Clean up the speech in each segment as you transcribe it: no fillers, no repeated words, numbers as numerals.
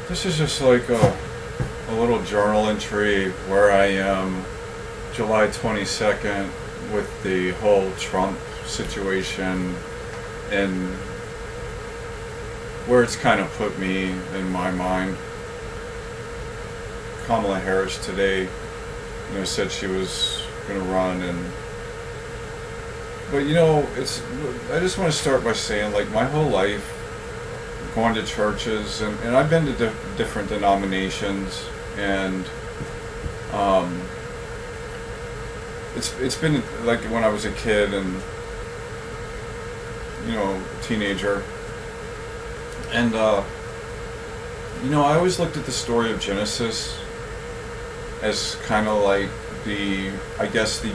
This is just like a little journal entry where I am July 22nd with the whole Trump situation and where it's kind of put me in my mind. Kamala Harris today, said she was going to run, and but I just want to start by saying, like, my whole life going to churches, and I've been to different denominations, and it's been like when I was a kid and teenager, and I always looked at the story of Genesis as kind of like the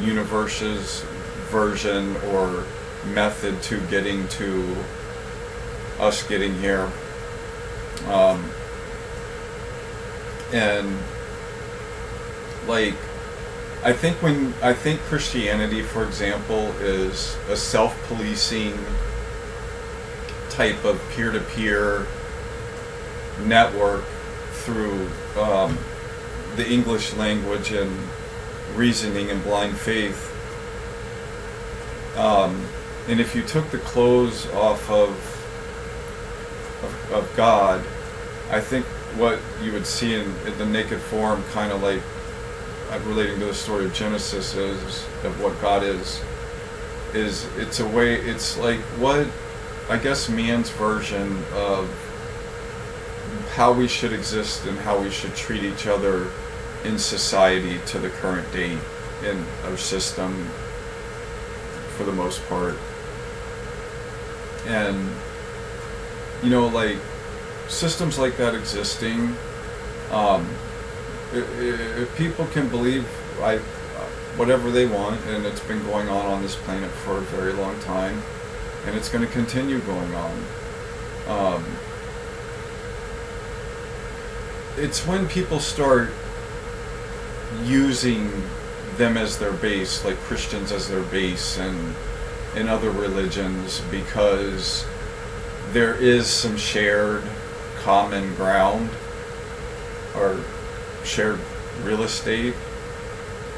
universe's version or method to getting to us getting here. And like I think Christianity, for example, is a self-policing type of peer-to-peer network through the English language and reasoning and blind faith. And if you took the clothes off of God, I think what you would see in the naked form, kind of like relating to the story of Genesis, is of what God is it's a way, it's like what I guess man's version of how we should exist and how we should treat each other in society to the current date in our system for the most part. And like systems like that existing, if people can believe whatever they want, and it's been going on this planet for a very long time, and it's going to continue going on. It's when people start using them as their base, like Christians as their base, and in other religions, because there is some shared common ground or shared real estate.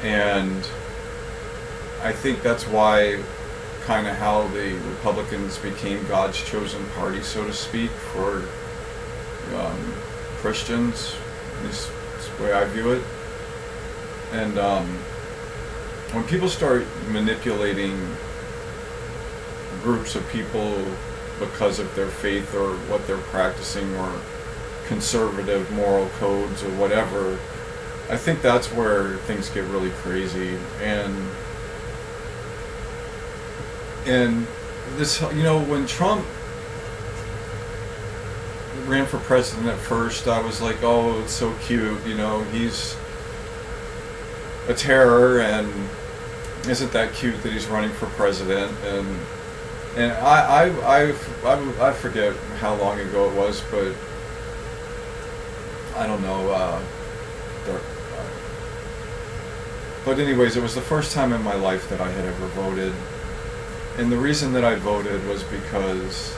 And I think that's why kind of how the Republicans became God's chosen party, so to speak, for Christians. This is the way I view it. And when people start manipulating groups of people because of their faith or what they're practicing or conservative moral codes or whatever, I think that's where things get really crazy. And this, when Trump ran for president at first, I was like, oh, it's so cute, he's a terror, and isn't that cute that he's running for president? And I forget how long ago it was, but I don't know. But anyways, it was the first time in my life that I had ever voted, and the reason that I voted was because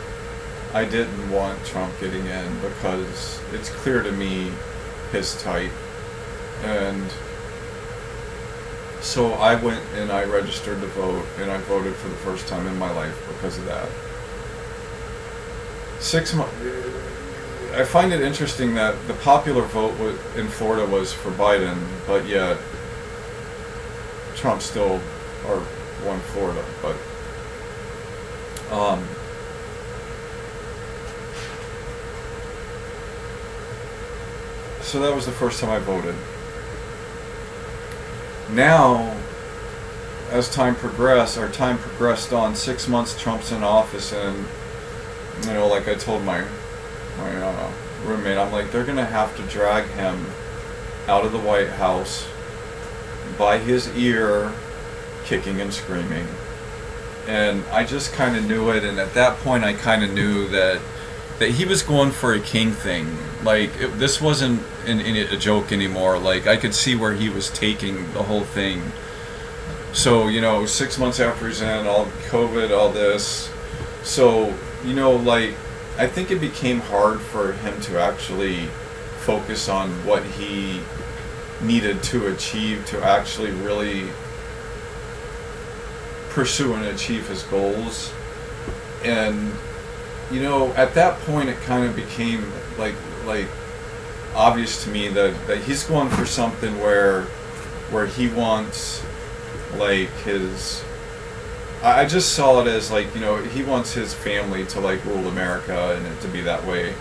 I didn't want Trump getting in, because it's clear to me his type. And so I went and I registered to vote, and I voted for the first time in my life because of that. 6 months. I find it interesting that the popular vote in Florida was for Biden, but yet Trump still won Florida. But so that was the first time I voted. Now, as time progressed on, 6 months Trump's in office, and like I told my roommate, I'm like, they're gonna have to drag him out of the White House by his ear, kicking and screaming. And I just kind of knew it, and at that point I kind of knew that he was going for a king thing. Like, this wasn't a joke anymore. Like, I could see where he was taking the whole thing. So, 6 months after he's in, all COVID, all this. So, like, I think it became hard for him to actually focus on what he needed to achieve to actually really pursue and achieve his goals. And you know, at that point it kind of became like obvious to me that he's going for something where he wants like his, I just saw it as like, you know, he wants his family to like rule America and it to be that way.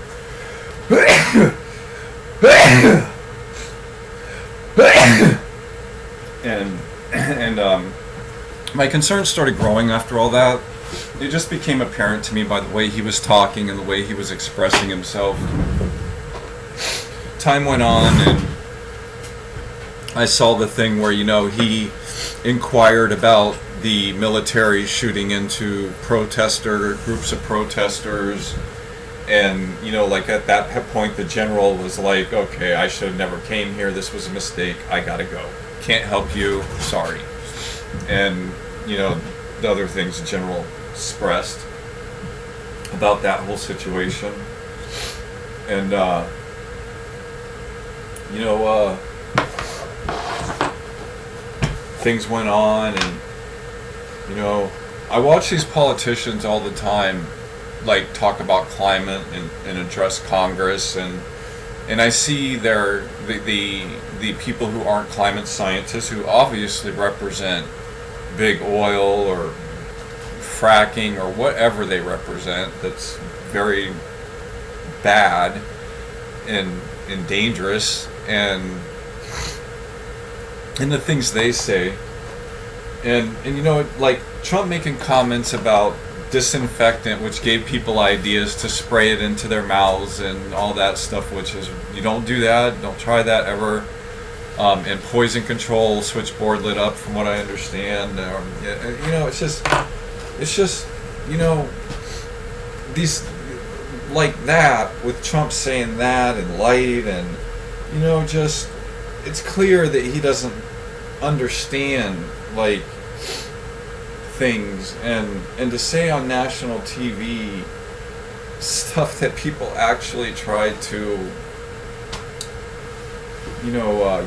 and my concerns started growing after all that. It just became apparent to me by the way he was talking and the way he was expressing himself. Time went on and I saw the thing where, you know, he inquired about the military shooting into groups of protesters, and you know, like at that point the general was like, okay, I should have never came here, this was a mistake, I gotta go, can't help you, sorry. And you know, the other things the general expressed about that whole situation. And you know, things went on, and you know, I watch these politicians all the time like talk about climate and address Congress, and I see the people who aren't climate scientists, who obviously represent big oil or fracking or whatever they represent that's very bad and dangerous, and the things they say, and you know, like Trump making comments about disinfectant, which gave people ideas to spray it into their mouths and all that stuff, which is, you don't do that, don't try that ever. And poison control switchboard lit up, from what I understand. You know, it's just, you know, these like that, with Trump saying that and light, and you know, just, it's clear that he doesn't understand like things, and to say on national TV stuff that people actually tried to, you know,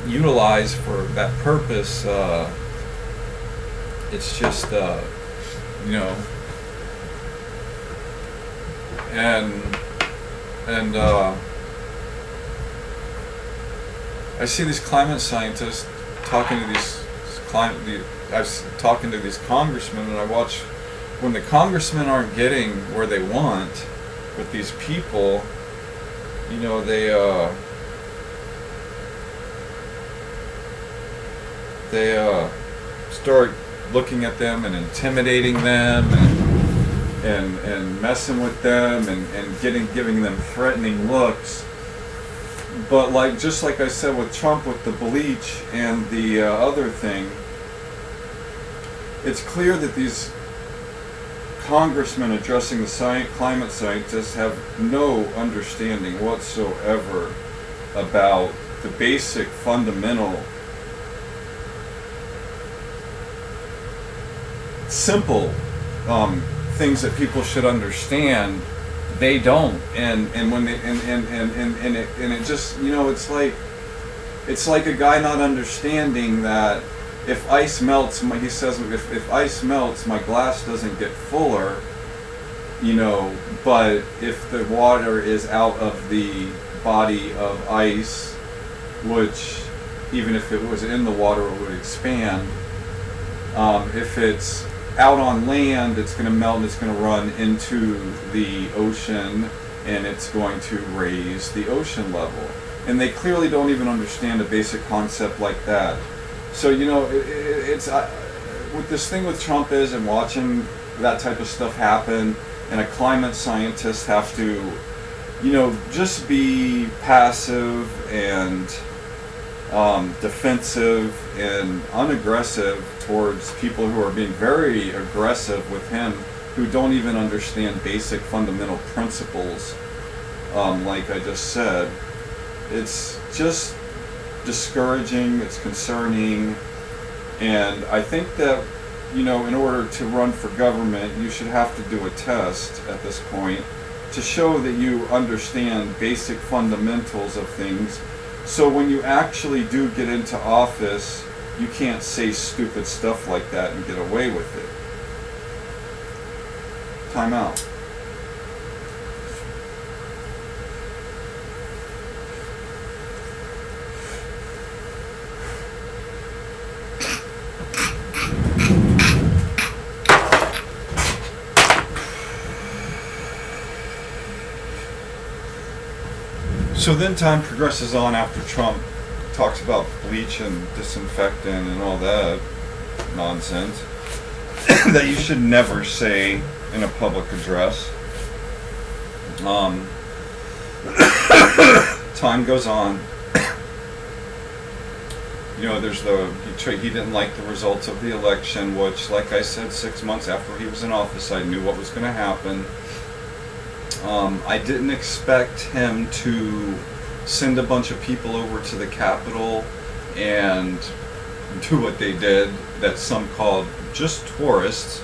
utilize for that purpose, it's just, you know, and I see these climate scientists talking to I was talking to these congressmen, and I watch when the congressmen aren't getting where they want with these people, you know, they start looking at them and intimidating them and messing with them and giving them threatening looks. But like, just like I said with Trump with the bleach and the other thing, it's clear that these congressmen addressing the climate scientists have no understanding whatsoever about the basic fundamental simple things that people should understand. They don't, and when they and it just, you know, it's like a guy not understanding that if ice melts, he says, if ice melts, my glass doesn't get fuller, you know, but if the water is out of the body of ice, which even if it was in the water it would expand, if it's out on land, it's going to melt and it's going to run into the ocean, and it's going to raise the ocean level. And they clearly don't even understand a basic concept like that. So, you know, it's with this thing with Trump is, and watching that type of stuff happen, and a climate scientist have to, you know, just be passive and defensive and unaggressive towards people who are being very aggressive with him, who don't even understand basic fundamental principles, like I just said. It's just discouraging, it's concerning, and I think that, you know, in order to run for government, you should have to do a test at this point, to show that you understand basic fundamentals of things. So when you actually do get into office, you can't say stupid stuff like that and get away with it. Time out. So then time progresses on after Trump talks about bleach and disinfectant and all that nonsense that you should never say in a public address. Time goes on. You know, there's he didn't like the results of the election, which, like I said, 6 months after he was in office, I knew what was going to happen. I didn't expect him to send a bunch of people over to the Capitol and do what they did, that some called just tourists.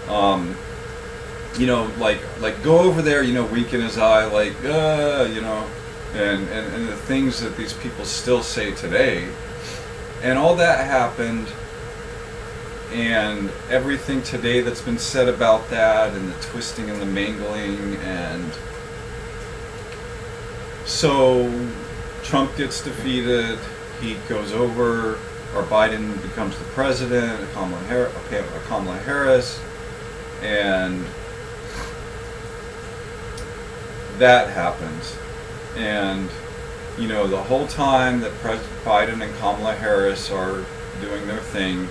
You know, like go over there, you know, wink in his eye, like, you know, and the things that these people still say today. And all that happened, and everything today that's been said about that, and the twisting and the mangling, and so Trump gets defeated, he goes over, or Biden becomes the president, Kamala Harris, and that happens. And you know, the whole time that Biden and Kamala Harris are doing their thing,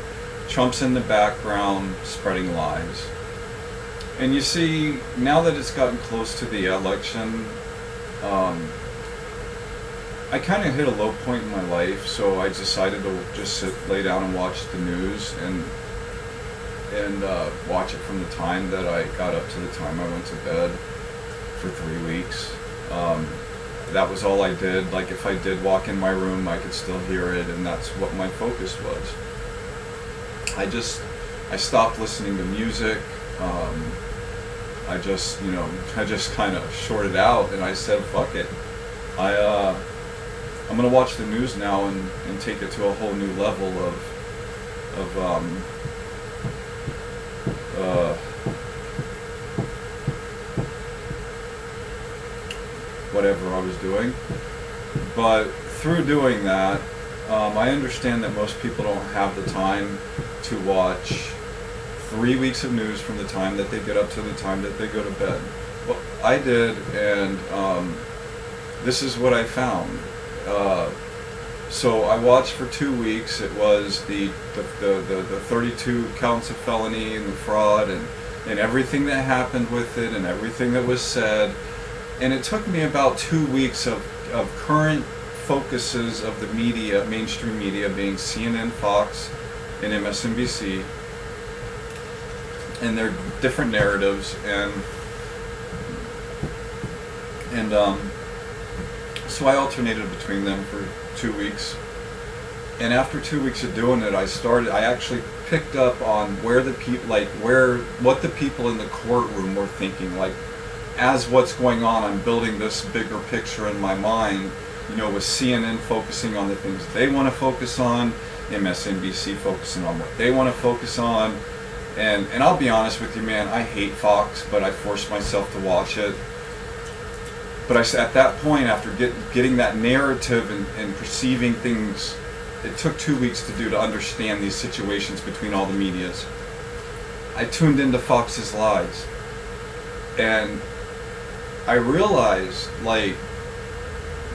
Trump's in the background spreading lies. And you see, now that it's gotten close to the election, I kind of hit a low point in my life, so I decided to just lay down and watch the news and watch it from the time that I got up to the time I went to bed for 3 weeks. That was all I did. Like, if I did walk in my room, I could still hear it, and that's what my focus was. I stopped listening to music. I just kind of shorted out, and I said, fuck it. I'm gonna watch the news now and take it to a whole new level of whatever I was doing. But through doing that, I understand that most people don't have the time to watch 3 weeks of news from the time that they get up to the time that they go to bed. Well, I did, and this is what I found. So I watched for 2 weeks. It was the 32 counts of felony and the fraud and everything that happened with it and everything that was said. And it took me about 2 weeks of current focuses of the media, mainstream media, being CNN, Fox, and MSNBC, and their different narratives, and so I alternated between them for 2 weeks. And after 2 weeks of doing it, I actually picked up on where the people, what the people in the courtroom were thinking. Like, as what's going on, I'm building this bigger picture in my mind, you know, with CNN focusing on the things they want to focus on, MSNBC focusing on what they want to focus on, and I'll be honest with you, man, I hate Fox, but I forced myself to watch it. But at that point, after getting that narrative and perceiving things, it took 2 weeks to understand these situations between all the medias. I tuned into Fox's lies, and I realized, like,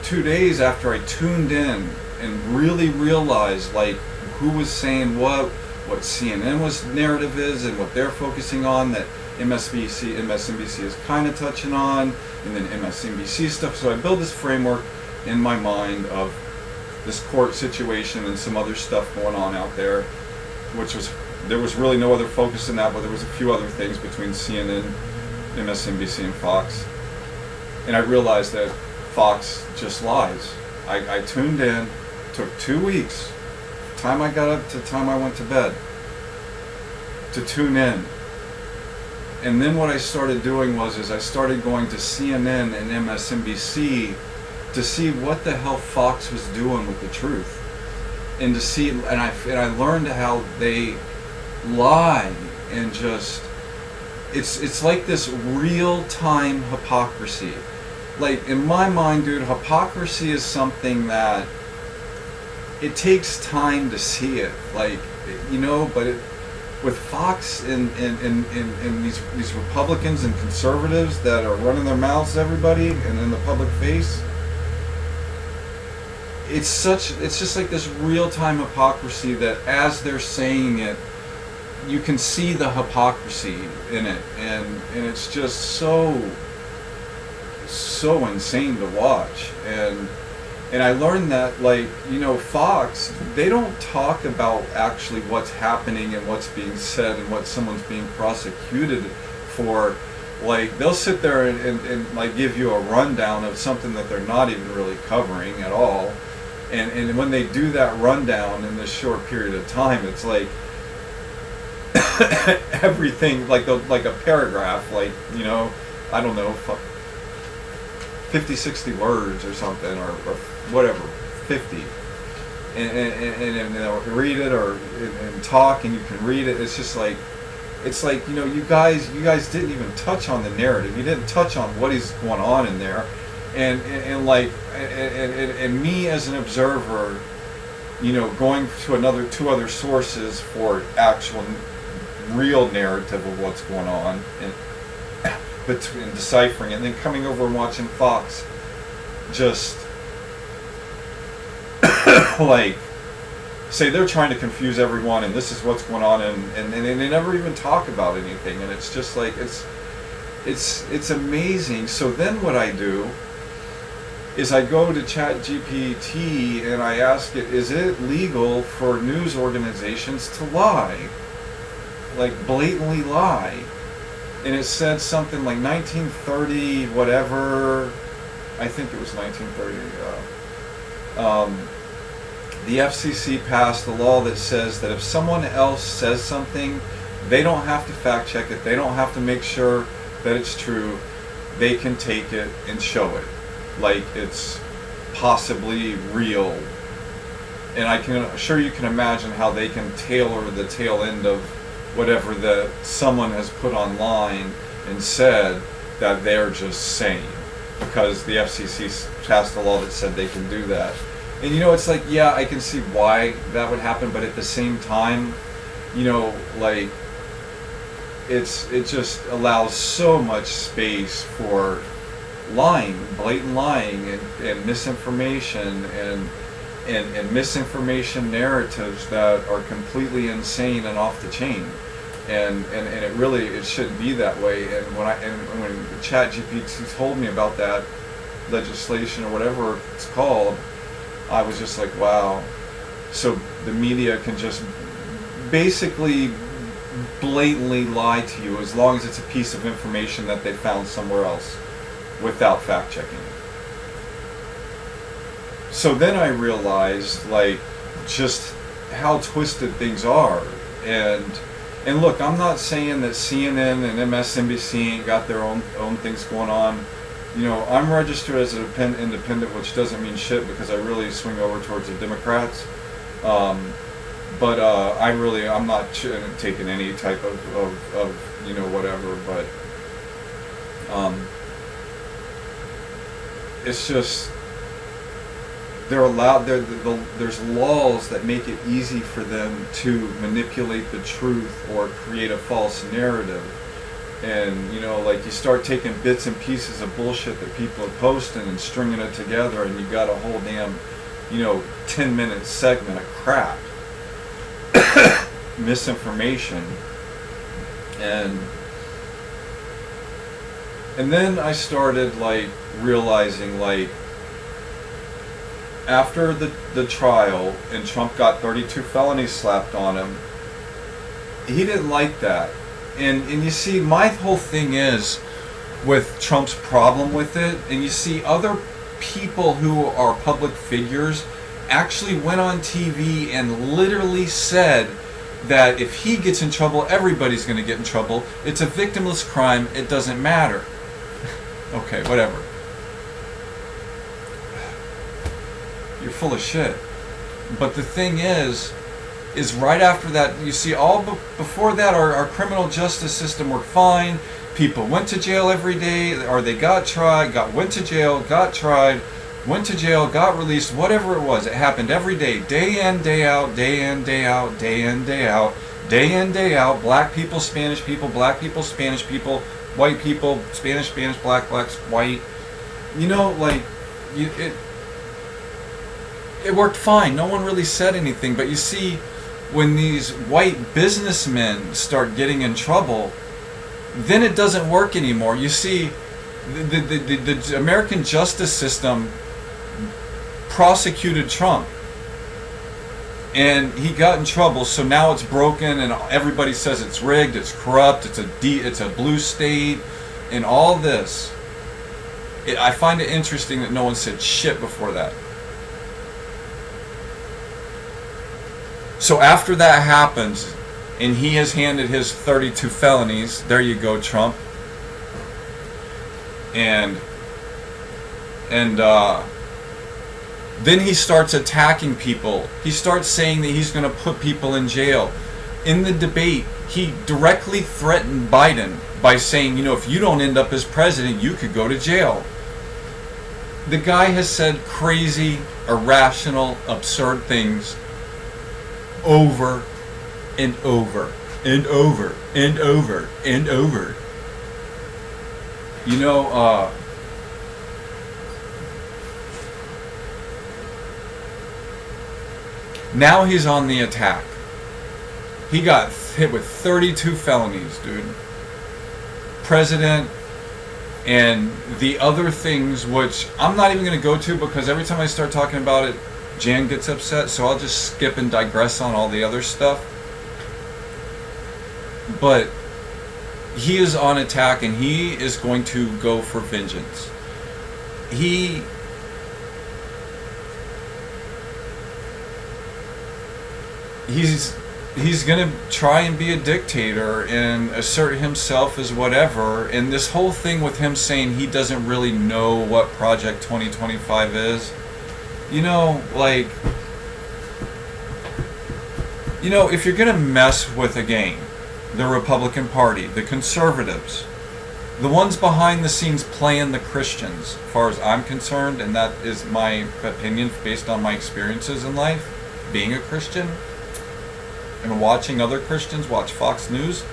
2 days after I tuned in and really realized, like, who was saying what CNN's narrative is and what they're focusing on, that MSNBC is kind of touching on, and then MSNBC stuff. So I built this framework in my mind of this court situation and some other stuff going on out there, there was really no other focus in that, but there was a few other things between CNN, MSNBC, and Fox. And I realized that Fox just lies. I tuned in, took 2 weeks, time I got up to the time I went to bed, to tune in. And then what I started doing is I started going to CNN and MSNBC to see what the hell Fox was doing with the truth, and to see, and I learned how they lie, and just it's like this real-time hypocrisy. Like, in my mind, dude, hypocrisy is something that it takes time to see it, like, you know, but with Fox and these Republicans and conservatives that are running their mouths to everybody and in the public face, it's just like this real-time hypocrisy that as they're saying it, you can see the hypocrisy in it, and it's just so insane to watch. And I learned that, like, you know, Fox, they don't talk about actually what's happening and what's being said and what someone's being prosecuted for. Like, they'll sit there and like give you a rundown of something that they're not even really covering at all. And when they do that rundown in this short period of time, it's like everything, like a paragraph, like, you know, I don't know, 50, 60 words or something, or whatever, 50. And they'll read it and talk, and you can read it. It's just like, it's like, you know, you guys didn't even touch on the narrative. You didn't touch on what is going on in there. And me as an observer, you know, going to two other sources for actual real narrative of what's going on, and deciphering it, and then coming over and watching Fox just like say they're trying to confuse everyone, and this is what's going on, and they never even talk about anything, and it's just like it's amazing. So then what I do is I go to ChatGPT and I ask it, is it legal for news organizations to lie, like blatantly lie? And it said something like 1930 whatever, I think it was 1930, the FCC passed a law that says that if someone else says something, they don't have to fact check it, they don't have to make sure that it's true, they can take it and show it like it's possibly real. And you can imagine how they can tailor the tail end of whatever that someone has put online and said that they're just saying, because the FCC passed a law that said they can do that. And you know, it's like, yeah, I can see why that would happen, but at the same time, you know, like, it just allows so much space for lying, blatant lying, and misinformation, and misinformation narratives that are completely insane and off the chain, and it shouldn't be that way. And when ChatGPT told me about that legislation or whatever it's called, I was just like, wow. So the media can just basically blatantly lie to you as long as it's a piece of information that they found somewhere else without fact checking it. So then I realized, like, just how twisted things are. And look, I'm not saying that CNN and MSNBC ain't got their own things going on. You know, I'm registered as an independent, which doesn't mean shit because I really swing over towards the Democrats. But I'm not taking any type of you know, whatever. But it's just, there's laws that make it easy for them to manipulate the truth or create a false narrative. And, you know, like, you start taking bits and pieces of bullshit that people are posting and stringing it together, and you got a whole damn, you know, 10-minute segment of crap. Misinformation. And then I started, like, realizing, like, after the trial and Trump got 32 felonies slapped on him, he didn't like that. And you see, my whole thing is with Trump's problem with it, and you see other people who are public figures actually went on TV and literally said that if he gets in trouble, everybody's going to get in trouble. It's a victimless crime. It doesn't matter. Okay, whatever. You're full of shit. But the thing is right after that, you see, before that, our criminal justice system worked fine. People went to jail every day, or they got tried, went to jail, got tried, went to jail, got released, whatever it was. It happened every day, day in, day out, day in, day out, day in, day out, day in, day out. Black people, Spanish people, black people, Spanish people, white people, Spanish, black, blacks, white. You know, like, it worked fine. No one really said anything. But you see, when these white businessmen start getting in trouble, then it doesn't work anymore. You see, the American justice system prosecuted Trump, and he got in trouble. So now it's broken, and everybody says it's rigged, it's corrupt, it's a blue state, and all this. I find it interesting that no one said shit before that. So after that happens, and he has handed his 32 felonies, there you go, Trump. And then he starts attacking people. He starts saying that he's going to put people in jail. In the debate, he directly threatened Biden by saying, you know, if you don't end up as president, you could go to jail. The guy has said crazy, irrational, absurd things over and over and over and over and over. You know, now he's on the attack. He got hit with 32 felonies, dude. President, and the other things, which I'm not even going to go to because every time I start talking about it, Jan gets upset, so I'll just skip and digress on all the other stuff. But he is on attack, and he is going to go for vengeance. He's going to try and be a dictator and assert himself as whatever. And this whole thing with him saying he doesn't really know what Project 2025 is, you know, like, you know, if you're going to mess with a gang, the Republican Party, the conservatives, the ones behind the scenes playing the Christians, as far as I'm concerned, and that is my opinion based on my experiences in life, being a Christian, and watching other Christians watch Fox News.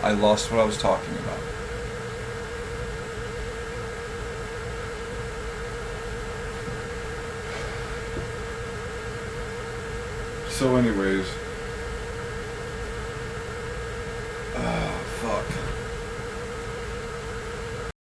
I lost what I was talking about. So anyways,